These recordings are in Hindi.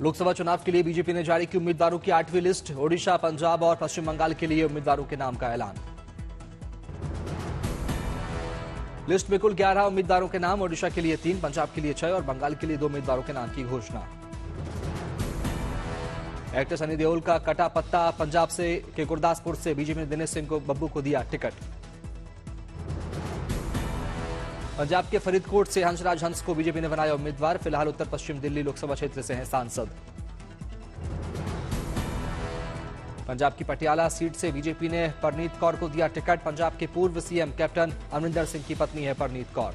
लोकसभा चुनाव के लिए बीजेपी ने जारी की उम्मीदवारों की 8वीं लिस्ट। ओडिशा, पंजाब और पश्चिम बंगाल के लिए उम्मीदवारों के नाम का ऐलान। लिस्ट में कुल 11 उम्मीदवारों के नाम, ओडिशा के लिए 3, पंजाब के लिए 6 और बंगाल के लिए 2 उम्मीदवारों के नाम की घोषणा। एक्टर सनी देओल का कटा पत्ता, पंजाब से के गुरदासपुर से बीजेपी ने दिनेश सिंह को बब्बू को दिया टिकट। पंजाब के फरीदकोट से हंसराज हंस को बीजेपी ने बनाया उम्मीदवार। फिलहाल उत्तर पश्चिम दिल्ली लोकसभा क्षेत्र से हैं सांसद। पंजाब की पटियाला सीट से बीजेपी ने परनीत कौर को दिया टिकट। पंजाब के पूर्व सीएम कैप्टन अमरिंदर सिंह की पत्नी है परनीत कौर।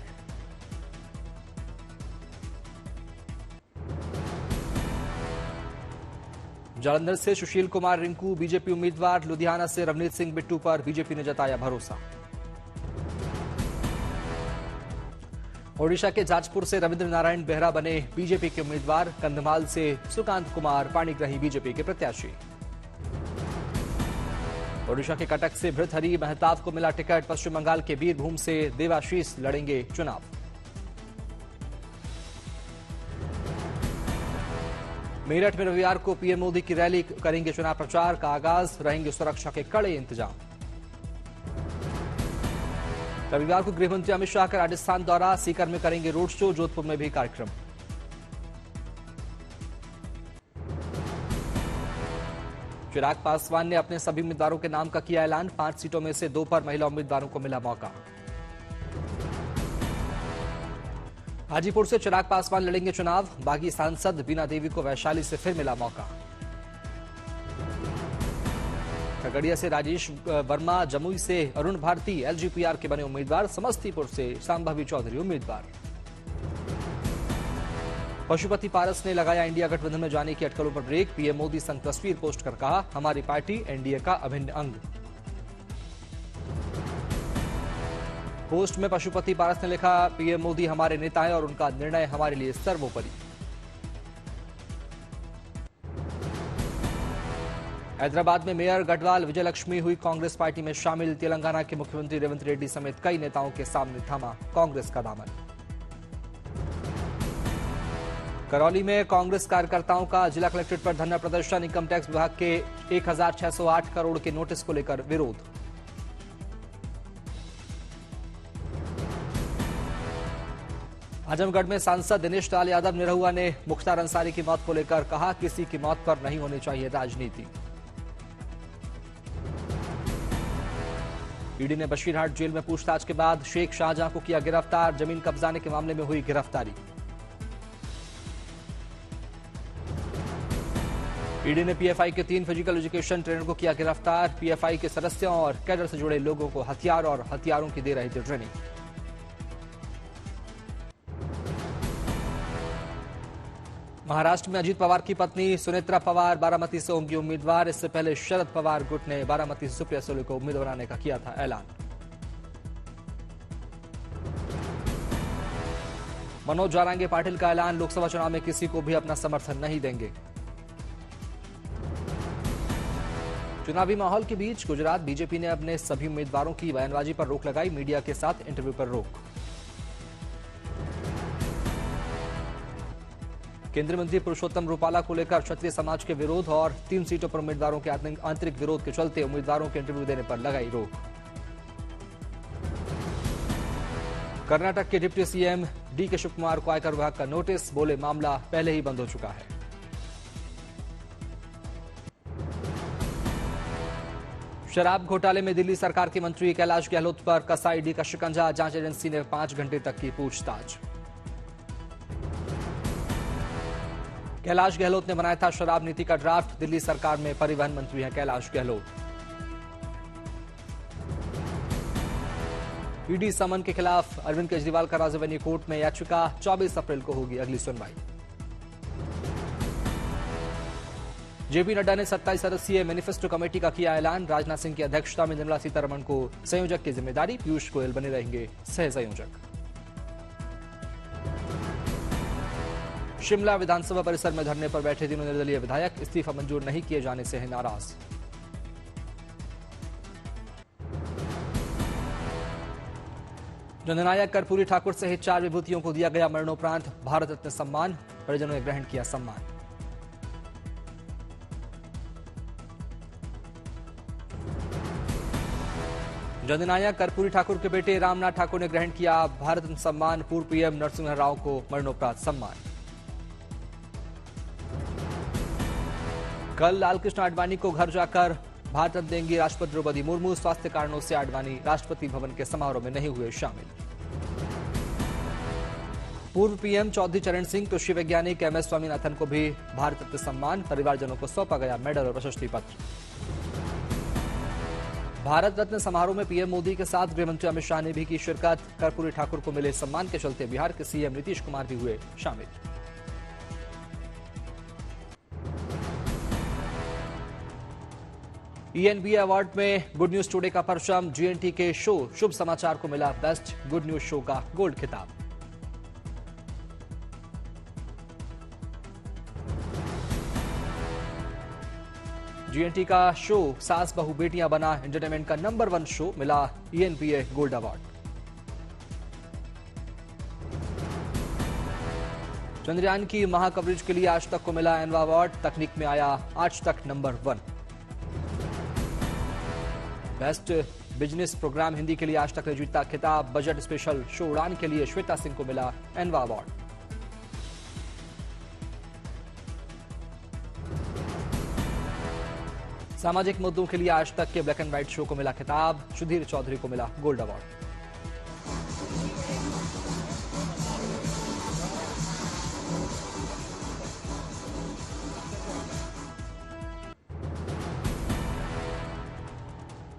जालंधर से सुशील कुमार रिंकू बीजेपी उम्मीदवार। लुधियाना से रवनीत सिंह बिट्टू पर बीजेपी ने जताया भरोसा। ओडिशा के जाजपुर से रविंद्र नारायण बेहरा बने बीजेपी के उम्मीदवार। कंधमाल से सुकांत कुमार पाणिग्राही बीजेपी के प्रत्याशी। ओडिशा के कटक से भृतहरि मेहताब को मिला टिकट। पश्चिम बंगाल के बीरभूम से देवाशीष लड़ेंगे चुनाव। मेरठ में रविवार को पीएम मोदी की रैली करेंगे चुनाव प्रचार का आगाज। रहेंगे सुरक्षा के कड़े इंतजाम। रविवार को गृहमंत्री अमित शाह का राजस्थान दौरा। सीकर में करेंगे रोड शो। जोधपुर में भी कार्यक्रम। चिराग पासवान ने अपने सभी उम्मीदवारों के नाम का किया ऐलान। 5 सीटों में से 2 पर महिला उम्मीदवारों को मिला मौका। हाजीपुर से चिराग पासवान लड़ेंगे चुनाव। बागी सांसद बीना देवी को वैशाली से फिर मिला मौका। खगड़िया से राजेश वर्मा, जमुई से अरुण भारती एलजीपीआर के बने उम्मीदवार। समस्तीपुर से सांभवी चौधरी उम्मीदवार। पशुपति पारस ने लगाया इंडिया गठबंधन में जाने की अटकलों पर ब्रेक। पीएम मोदी संग तस्वीर पोस्ट कर कहा, हमारी पार्टी एनडीए का अभिन्न अंग। पोस्ट में पशुपति पारस ने लिखा, पीएम मोदी हमारे नेता हैं और उनका निर्णय हमारे लिए सर्वोपरि। हैदराबाद में मेयर गढ़वाल विजयलक्ष्मी हुई कांग्रेस पार्टी में शामिल। तेलंगाना के मुख्यमंत्री रेवंत रेड्डी समेत कई नेताओं के सामने थामा कांग्रेस का दामन। करौली में कांग्रेस कार्यकर्ताओं का जिला कलेक्ट्रेट पर धरना प्रदर्शन। इनकम टैक्स विभाग के 1608 करोड़ के नोटिस को लेकर विरोध। आजमगढ़ में सांसद दिनेश लाल यादव निरहुआ ने मुख्तार अंसारी की मौत को लेकर कहा, किसी की मौत पर नहीं होनी चाहिए राजनीति। ईडी ने बशीरहाट जेल में पूछताछ के बाद शेख शाहजहां को किया गिरफ्तार। जमीन कब्जाने के मामले में हुई गिरफ्तारी। ईडी ने पीएफआई के 3 फिजिकल एजुकेशन ट्रेनर को किया गिरफ्तार। पीएफआई के सदस्यों और कैडर से जुड़े लोगों को हथियार और हथियारों की दे रहे थे ट्रेनिंग। महाराष्ट्र में अजीत पवार की पत्नी सुनेत्रा पवार बारामती से होंगी उम्मीदवार। इससे पहले शरद पवार गुट ने बारामती से सुप्रिया सुले को उम्मीदवार बनाने का किया था ऐलान। मनोज जारांगे पाटिल का ऐलान, लोकसभा चुनाव में किसी को भी अपना समर्थन नहीं देंगे। चुनावी माहौल के बीच गुजरात बीजेपी ने अपने सभी उम्मीदवारों की बयानबाजी पर रोक लगाई। मीडिया के साथ इंटरव्यू पर रोक। केंद्रीय मंत्री पुरुषोत्तम रूपाला को लेकर क्षत्रिय समाज के विरोध और 3 सीटों पर उम्मीदवारों के आंतरिक विरोध के चलते उम्मीदवारों के इंटरव्यू देने पर लगाई रोक। कर्नाटक के डिप्टी सीएम डीके शिवकुमार को आयकर विभाग का नोटिस। बोले, मामला पहले ही बंद हो चुका है। शराब घोटाले में दिल्ली सरकार के मंत्री कैलाश गहलोत पर कसा ईडी का शिकंजा। जांच एजेंसी ने 5 घंटे तक की पूछताछ। कैलाश गहलोत ने बनाया था शराब नीति का ड्राफ्ट। दिल्ली सरकार में परिवहन मंत्री हैं कैलाश गहलोत। ईडी समन के खिलाफ अरविंद केजरीवाल का राजधानी कोर्ट में याचिका। 24 अप्रैल को होगी अगली सुनवाई। जेपी नड्डा ने 27 सदस्यीय मैनिफेस्टो कमेटी का किया ऐलान। राजनाथ सिंह की अध्यक्षता में निर्मला सीतारमण को संयोजक की जिम्मेदारी। पीयूष गोयल बने रहेंगे सह संयोजक। शिमला विधानसभा परिसर में धरने पर बैठे तीनों निर्दलीय विधायक। इस्तीफा मंजूर नहीं किए जाने से हैं नाराज। जननायक कर्पूरी ठाकुर सहित 4 विभूतियों को दिया गया मरणोपरांत भारत रत्न सम्मान। परिजनों ने ग्रहण किया सम्मान। जननायक कर्पूरी ठाकुर के बेटे रामनाथ ठाकुर ने ग्रहण किया भारत रत्न सम्मान। पूर्व पीएम नरसिम्हा राव को मरणोपरांत सम्मान। कल लालकृष्ण आडवाणी को घर जाकर भारत रत्न देंगी राष्ट्रपति द्रौपदी मुर्मू। स्वास्थ्य कारणों से आडवाणी राष्ट्रपति भवन के समारोह में नहीं हुए शामिल। पूर्व पीएम चौधरी चरण सिंह, कृषि वैज्ञानिक एमएस स्वामीनाथन को भी भारत रत्न सम्मान। परिवारजनों को सौंपा गया मेडल और प्रशस्ति पत्र। भारत रत्न समारोह में पीएम मोदी के साथ गृहमंत्री अमित शाह ने भी की शिरकत। कर्पूरी ठाकुर को मिले सम्मान के चलते बिहार के सीएम नीतीश कुमार भी हुए शामिल। ईएनबी अवार्ड में गुड न्यूज टुडे का परचम। जीएनटी के शो शुभ समाचार को मिला बेस्ट गुड न्यूज शो का गोल्ड खिताब। जीएनटी का शो सास बहू बेटियां बना एंटरटेनमेंट का नंबर 1 शो, मिला ईएनबीए गोल्ड अवार्ड। चंद्रयान की महाकवरेज के लिए आज तक को मिला एनवा अवार्ड। तकनीक में आया आज तक number 1। Best business programme Hindi के लिए आज तक ने जीता खिताब। बजट स्पेशल शो उड़ान के लिए श्वेता सिंह को मिला एनवा अवार्ड। सामाजिक मुद्दों के लिए आज तक के ब्लैक एंड व्हाइट शो को मिला खिताब। सुधीर चौधरी को मिला गोल्ड अवार्ड।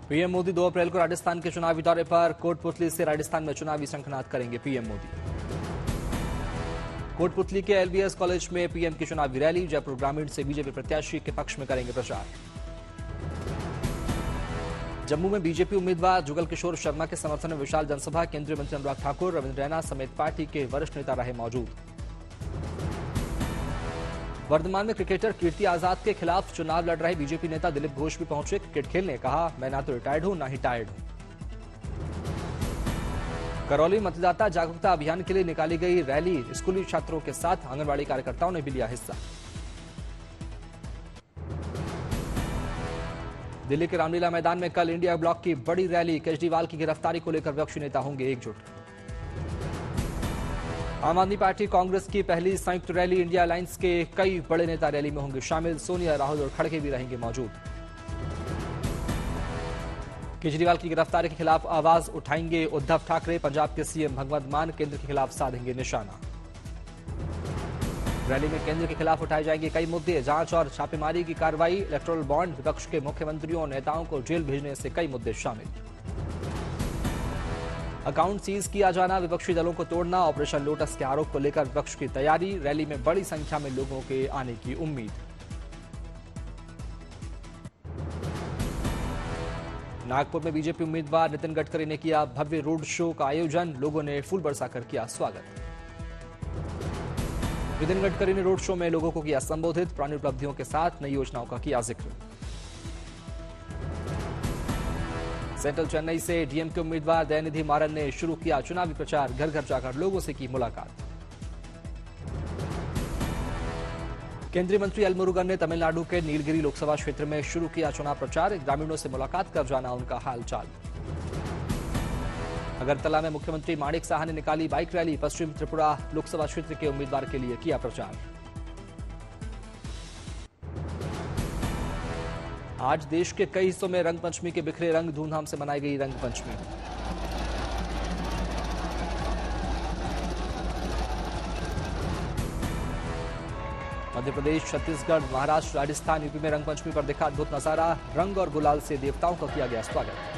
पीएम मोदी 2 अप्रैल को राजस्थान के चुनावी दौरे पर। कोटपुतली से राजस्थान में चुनावी शंखनाद करेंगे पीएम मोदी। कोटपुतली के एलबीएस कॉलेज में पीएम की चुनावी रैली। जयपुर ग्रामीण से बीजेपी प्रत्याशी के पक्ष में करेंगे प्रचार। जम्मू में बीजेपी उम्मीदवार जुगल किशोर शर्मा के समर्थन में विशाल जनसभा। केंद्रीय मंत्री अनुराग ठाकुर, रविंद्र रैना समेत पार्टी के वरिष्ठ नेता रहे मौजूद। वर्धमान में क्रिकेटर कीर्ति आजाद के खिलाफ चुनाव लड़ रहे बीजेपी नेता दिलीप घोष भी पहुंचे क्रिकेट खेलने। कहा, मैं ना तो रिटायर्ड हूं ना ही टायर्ड हूं। करौली मतदाता जागरूकता अभियान के लिए निकाली गई रैली। स्कूली छात्रों के साथ आंगनबाड़ी कार्यकर्ताओं ने भी लिया हिस्सा। दिल्ली के रामलीला मैदान में कल इंडिया ब्लॉक की बड़ी रैली। केजरीवाल की गिरफ्तारी को लेकर विपक्षी नेता होंगे एकजुट। आम आदमी पार्टी कांग्रेस की पहली संयुक्त रैली। इंडिया अलायंस के कई बड़े नेता रैली में होंगे शामिल। सोनिया, राहुल और खड़गे भी रहेंगे मौजूद। केजरीवाल की गिरफ्तारी के खिलाफ आवाज उठाएंगे उद्धव ठाकरे। पंजाब के सीएम भगवंत मान केंद्र के खिलाफ साधेंगे निशाना। रैली में केंद्र के खिलाफ उठाए जाएंगे कई मुद्दे। जांच और छापेमारी की कार्रवाई, इलेक्टोरल बॉन्ड, विपक्ष के मुख्यमंत्रियों और नेताओं को जेल भेजने से कई मुद्दे शामिल। अकाउंट सीज किया जाना, विपक्षी दलों को तोड़ना, ऑपरेशन लोटस के आरोप को लेकर विपक्ष की तैयारी। रैली में बड़ी संख्या में लोगों के आने की उम्मीद। नागपुर में बीजेपी उम्मीदवार नितिन गडकरी ने किया भव्य रोड शो का आयोजन। लोगों ने फूल बरसाकर किया स्वागत। नितिन गडकरी ने रोड शो में लोगों को किया संबोधित। पुरानी उपलब्धियों के साथ नई योजनाओं का किया जिक्र। सेंट्रल चेन्नई से डीएमके उम्मीदवार दयानिधि मारन ने शुरू किया चुनावी प्रचार। घर घर जाकर लोगों से की मुलाकात। केंद्रीय मंत्री एल मुरुगन ने तमिलनाडु के नीलगिरी लोकसभा क्षेत्र में शुरू किया चुनाव प्रचार। ग्रामीणों से मुलाकात कर जाना उनका हालचाल। अगरतला में मुख्यमंत्री माणिक साहा ने निकाली बाइक रैली। पश्चिम त्रिपुरा लोकसभा क्षेत्र के उम्मीदवार के लिए किया प्रचार। आज देश के कई हिस्सों में रंगपंचमी के बिखरे रंग। धूमधाम से मनाई गई रंगपंचमी। मध्य प्रदेश, छत्तीसगढ़, महाराष्ट्र, राजस्थान, यूपी में रंगपंचमी पर दिखा अद्भुत नजारा। रंग और गुलाल से देवताओं का किया गया स्वागत।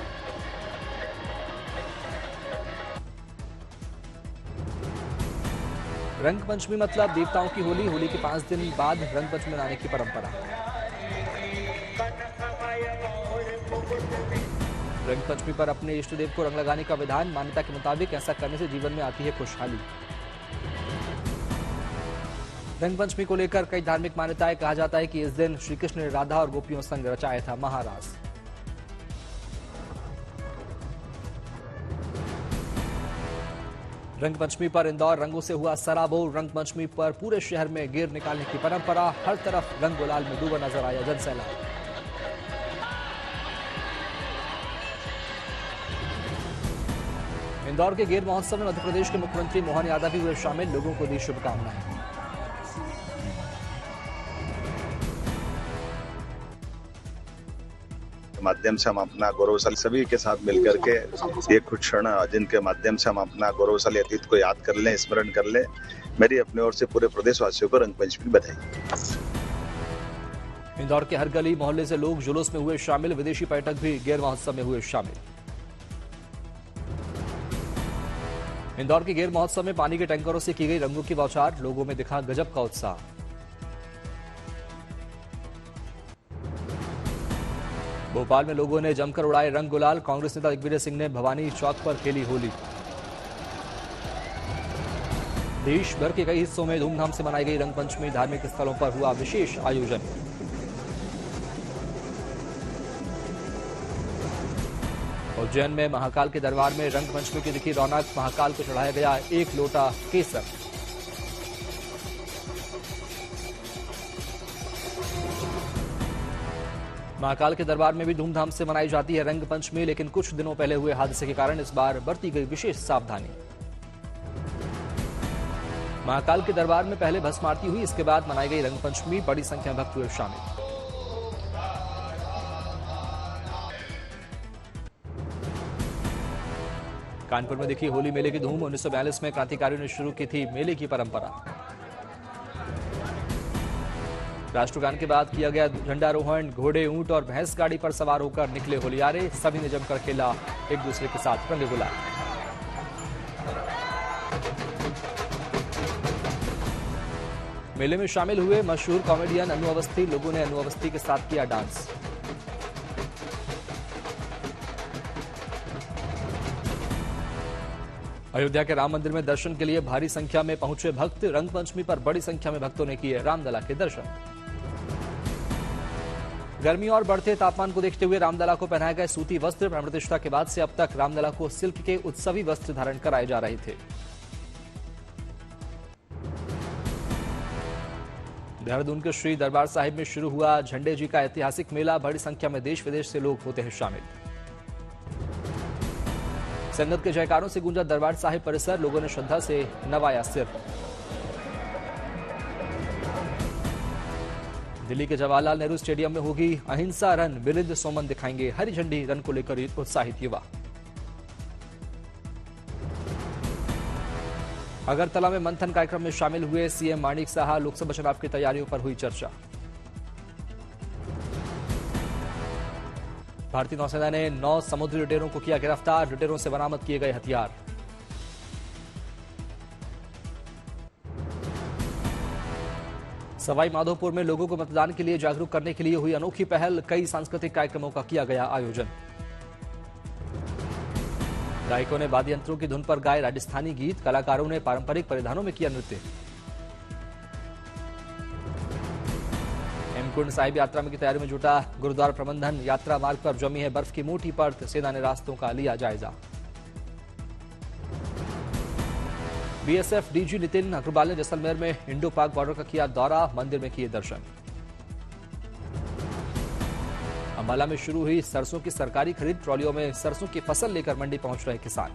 रंगपंचमी मतलब देवताओं की होली। होली के 5 दिन बाद रंगपंचमी मनाने की परंपरा। रंगपंचमी पर अपने इष्ट देव को रंग लगाने का विधान। मान्यता के मुताबिक ऐसा करने से जीवन में आती है खुशहाली। रंगपंचमी को लेकर कई धार्मिक मान्यताएं। कहा जाता है कि इस दिन श्री कृष्ण ने राधा और गोपियों संग रचाया था महारास। रंगपंचमी पर इंदौर रंगों से हुआ सराबोर। रंगपंचमी पर पूरे शहर में गेर निकालने की परंपरा। हर तरफ रंग गुलाल में डूबा नजर आया जनसैलाब। इंदौर के गेर महोत्सव में मध्य प्रदेश के मुख्यमंत्री मोहन यादव भी हुए शामिल, लोगों को दी शुभकामनाएं। माध्यम से हम अपना गौरवशाली सभी के साथ मिलकर के ये कुछ क्षण जिनके माध्यम से हम अपना गौरवशाली अतीत को याद कर लें, स्मरण कर लें। मेरी अपनी ओर से पूरे प्रदेशवासियों को रंगपंचमी की बधाई। इंदौर के हर गली मोहल्ले से लोग जुलूस में हुए शामिल, विदेशी पर्यटक भी गेर महोत्सव में हुए शामिल। इंदौर के गेर महोत्सव में पानी के टैंकरों से की गई रंगों की बौछार, लोगों में दिखा गजब का उत्साह। भोपाल में लोगों ने जमकर उड़ाए रंग गुलाल, कांग्रेस नेता दिग्विजय सिंह ने भवानी चौक पर खेली होली। देश भर के कई हिस्सों में धूमधाम से मनाई गई रंगपंचमी, धार्मिक स्थलों पर हुआ विशेष आयोजन। उज्जैन में महाकाल के दरबार में रंगपंचमी की दिखी रौनक, महाकाल को चढ़ाया गया 1 लोटा केसर। महाकाल के दरबार में भी धूमधाम से मनाई जाती है रंगपंचमी, लेकिन कुछ दिनों पहले हुए हादसे के कारण इस बार बरती गई विशेष सावधानी। महाकाल के दरबार में पहले भस्म आरती हुई, इसके बाद मनाई गई रंगपंचमी, बड़ी संख्या में भक्त हुए शामिल। कानपुर में दिखी होली मेले की धूम, 1942 में क्रांतिकारियों ने शुरू की थी मेले की परंपरा। राष्ट्रगान के बाद किया गया झंडारोहण, घोड़े, ऊंट और भैंस गाड़ी पर सवार होकर निकले होलियारे, सभी ने जमकर खेला एक दूसरे के साथ रंग गुलाल। मेले में शामिल हुए मशहूर कॉमेडियन अनु अवस्थी, लोगों ने अनु अवस्थी के साथ किया डांस। अयोध्या के राम मंदिर में दर्शन के लिए भारी संख्या में पहुंचे भक्त, रंगपंचमी पर बड़ी संख्या में भक्तों ने किए रामलला के दर्शन। गर्मी और बढ़ते तापमान को देखते हुए रामलला को पहनाए गए सूती वस्त्र, प्राण प्रतिष्ठा के बाद से अब तक रामलला को सिल्क के उत्सवी वस्त्र धारण कराए जा रहे थे। देहरादून के श्री दरबार साहिब में शुरू हुआ झंडे जी का ऐतिहासिक मेला, बड़ी संख्या में देश विदेश से लोग होते हैं शामिल। संगत के जयकारों से गूंजा दरबार साहिब परिसर, लोगों ने श्रद्धा से नवाया सिर। दिल्ली के जवाहरलाल नेहरू स्टेडियम में होगी अहिंसा रन, बिलिंद सोमन दिखाएंगे हरी झंडी, रन को लेकर उत्साहित युवा। अगरतला में मंथन कार्यक्रम में शामिल हुए सीएम माणिक साहा, लोकसभा चुनाव की तैयारियों पर हुई चर्चा। भारतीय नौसेना ने 9 समुद्री लुटेरों को किया गिरफ्तार, लुटेरों से बरामद किए गए हथियार। सवाई माधोपुर में लोगों को मतदान के लिए जागरूक करने के लिए हुई अनोखी पहल, कई सांस्कृतिक कार्यक्रमों का किया गया आयोजन। गायकों ने वाद्य यंत्रों की धुन पर गाए राजस्थानी गीत, कलाकारों ने पारंपरिक परिधानों में किया नृत्य। हेमकुंड साहिब यात्रा में की तैयारी में जुटा गुरुद्वारा प्रबंधन, यात्रा मार्ग पर जमी है बर्फ की मोटी परत, सेना ने रास्तों का लिया जायजा। बीएसएफ डीजी नितिन अग्रवाल ने जैसलमेर में इंडो पाक बॉर्डर का किया दौरा, मंदिर में किए दर्शन। अंबाला में शुरू हुई सरसों की सरकारी खरीद, ट्रॉलियों में सरसों की फसल लेकर मंडी पहुंच रहे किसान।